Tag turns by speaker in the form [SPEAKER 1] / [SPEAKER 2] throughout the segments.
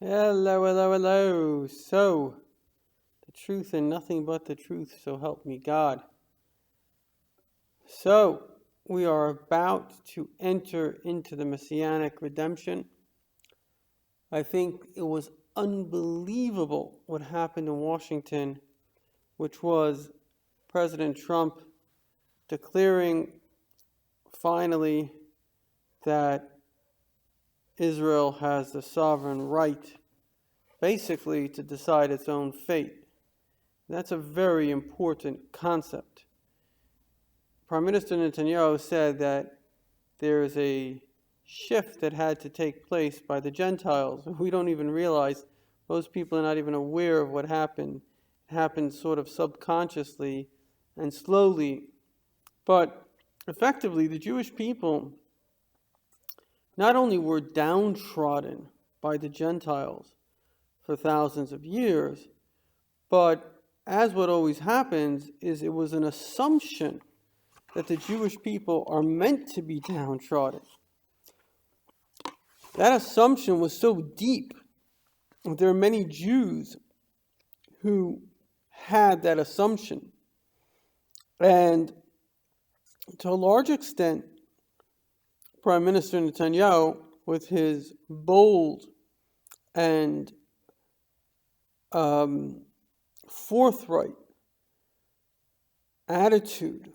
[SPEAKER 1] Hello, hello, hello. So, the truth and nothing but the truth, so help me God. So, we are about to enter into the Messianic redemption. I think it was unbelievable what happened in Washington, which was President Trump declaring finally that Israel has the sovereign right, basically, to decide its own fate. That's a very important concept. Prime Minister Netanyahu said that there is a shift that had to take place by the Gentiles. We don't even realize, most people are not even aware of what happened. It happened sort of subconsciously and slowly. But effectively, the Jewish people not only were downtrodden by the Gentiles for thousands of years, but as what always happens is it was an assumption that the Jewish people are meant to be downtrodden. That assumption was so deep. There are many Jews who had that assumption. And to a large extent, Prime Minister Netanyahu, with his bold and forthright attitude,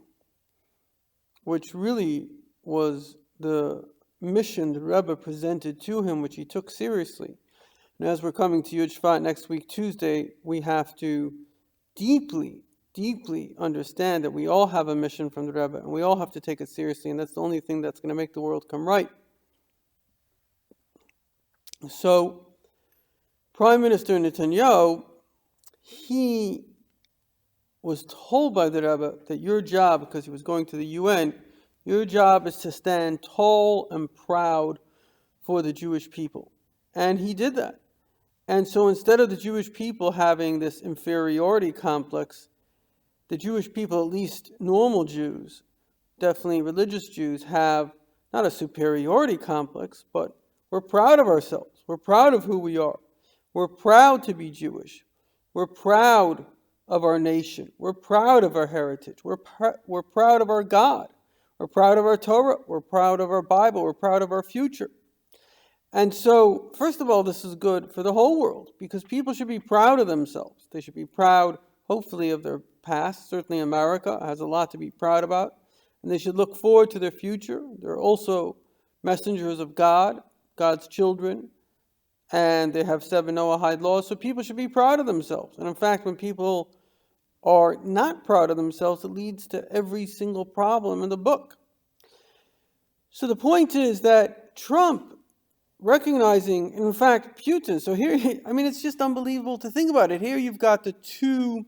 [SPEAKER 1] which really was the mission the Rebbe presented to him, which he took seriously. And as we're coming to Yud Shvat next week, Tuesday, we have to deeply, deeply understand that we all have a mission from the Rebbe, and we all have to take it seriously, and that's the only thing that's going to make the world come right. So, Prime Minister Netanyahu, he was told by the Rebbe that your job, because he was going to the UN, your job is to stand tall and proud for the Jewish people. And he did that. And so instead of the Jewish people having this inferiority complex, the Jewish people, at least normal Jews, definitely religious Jews, have not a superiority complex, but we're proud of ourselves. We're proud of who we are. We're proud to be Jewish. We're proud of our nation. We're proud of our heritage. We're proud of our God. We're proud of our Torah. We're proud of our Bible. We're proud of our future. And so, first of all, this is good for the whole world, because people should be proud of themselves. They should be proud, hopefully, of their past. Certainly America has a lot to be proud about. And they should look forward to their future. They're also messengers of God, God's children. And they have 7 Noahide laws, so people should be proud of themselves. And in fact, when people are not proud of themselves, it leads to every single problem in the book. So the point is that Trump, recognizing, in fact, Putin, so here, it's just unbelievable to think about it. Here you've got the two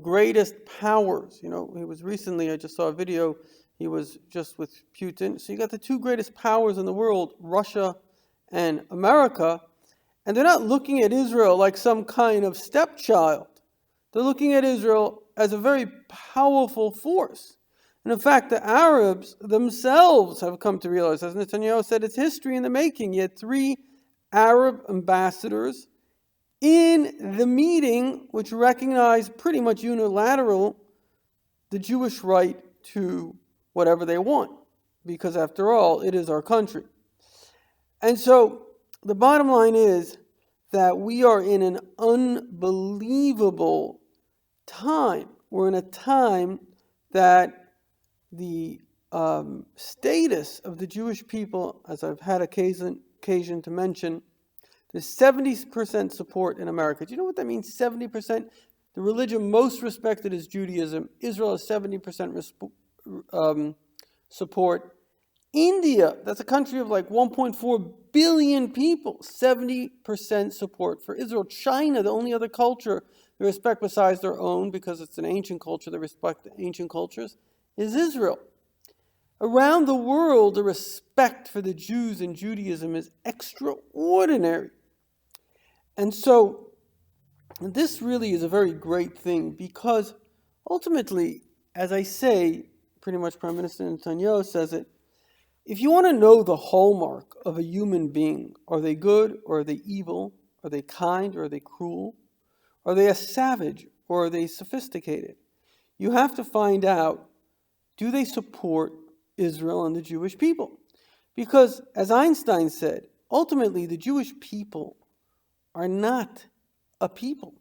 [SPEAKER 1] greatest powers. He was recently, I just saw a video, he was just with Putin. So you got the two greatest powers in the world, Russia and America, and they're not looking at Israel like some kind of stepchild. They're looking at Israel as a very powerful force. And in fact, the Arabs themselves have come to realize, as Netanyahu said, it's history in the making. He had 3 Arab ambassadors in the meeting which recognized pretty much unilateral the Jewish right to whatever they want, because after all, it is our country. And so the bottom line is that we are in an unbelievable time. We're in a time that the status of the Jewish people, as I've had occasion to mention, there's 70% support in America. Do you know what that means, 70%? The religion most respected is Judaism. Israel has 70% support. India, that's a country of like 1.4 billion people, 70% support for Israel. China, the only other culture they respect besides their own, because it's an ancient culture, they respect the ancient cultures, is Israel. Around the world, the respect for the Jews and Judaism is extraordinary. And so this really is a very great thing, because ultimately, as I say, pretty much Prime Minister Netanyahu says it, If you want to know the hallmark of a human being, are they good or are they evil? Are they kind or are they cruel? Are they a savage or are they sophisticated? You have to find out, do they support Israel and the Jewish people? Because, as Einstein said, ultimately the Jewish people are not a people.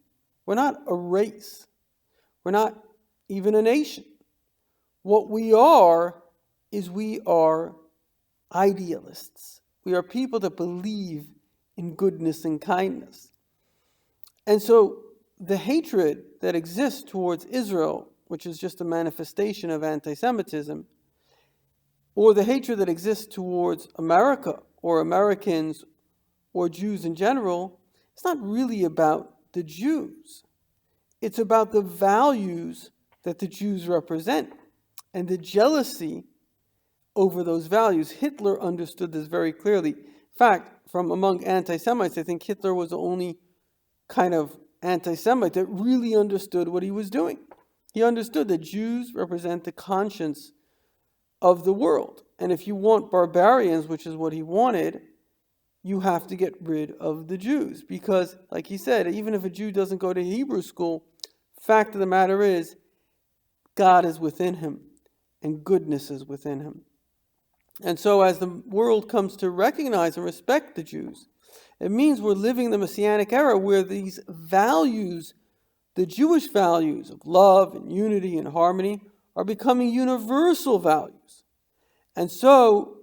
[SPEAKER 1] We're not a race. We're not even a nation. What we are is we are idealists. We are people that believe in goodness and kindness. And so the hatred that exists towards Israel, which is just a manifestation of anti-Semitism, or the hatred that exists towards America or Americans or Jews in general, it's not really about the Jews. It's about the values that the Jews represent and the jealousy over those values. Hitler understood this very clearly. In fact, from among anti-Semites, I think Hitler was the only kind of anti-Semite that really understood what he was doing. He understood that Jews represent the conscience of the world. And if you want barbarians, which is what he wanted, you have to get rid of the Jews. Because, like he said, even if a Jew doesn't go to Hebrew school, fact of the matter is, God is within him and goodness is within him. And so as the world comes to recognize and respect the Jews, it means we're living the Messianic era where these values, the Jewish values of love and unity and harmony, are becoming universal values. And so,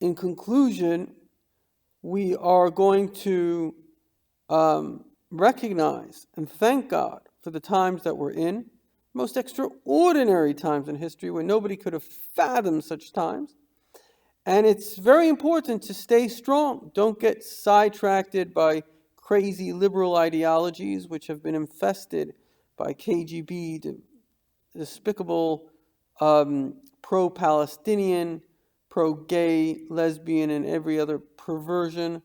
[SPEAKER 1] in conclusion, we are going to recognize and thank God for the times that we're in, most extraordinary times in history when nobody could have fathomed such times. And it's very important to stay strong. Don't get sidetracked by crazy liberal ideologies which have been infested by KGB, despicable pro-Palestinian, pro-gay, lesbian, and every other perversion,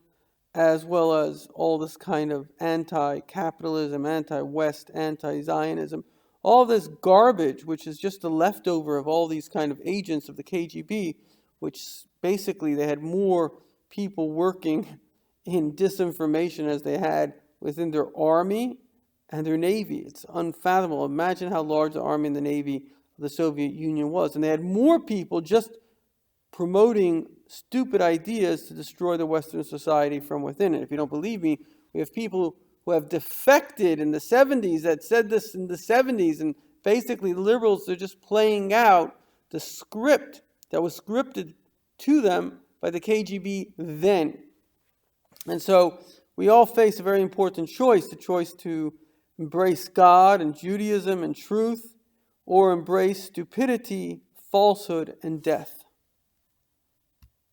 [SPEAKER 1] as well as all this kind of anti-capitalism, anti-West, anti-Zionism. All this garbage, which is just a leftover of all these kind of agents of the KGB, which basically they had more people working in disinformation as they had within their army and their navy. It's unfathomable. Imagine how large the army and the navy of the Soviet Union was. And they had more people just promoting stupid ideas to destroy the Western society from within it. If you don't believe me, we have people who have defected in the 70s that said this in the 70s, and basically the liberals are just playing out the script that was scripted to them by the KGB then. And so we all face a very important choice, the choice to embrace God and Judaism and truth, or embrace stupidity, falsehood, and death.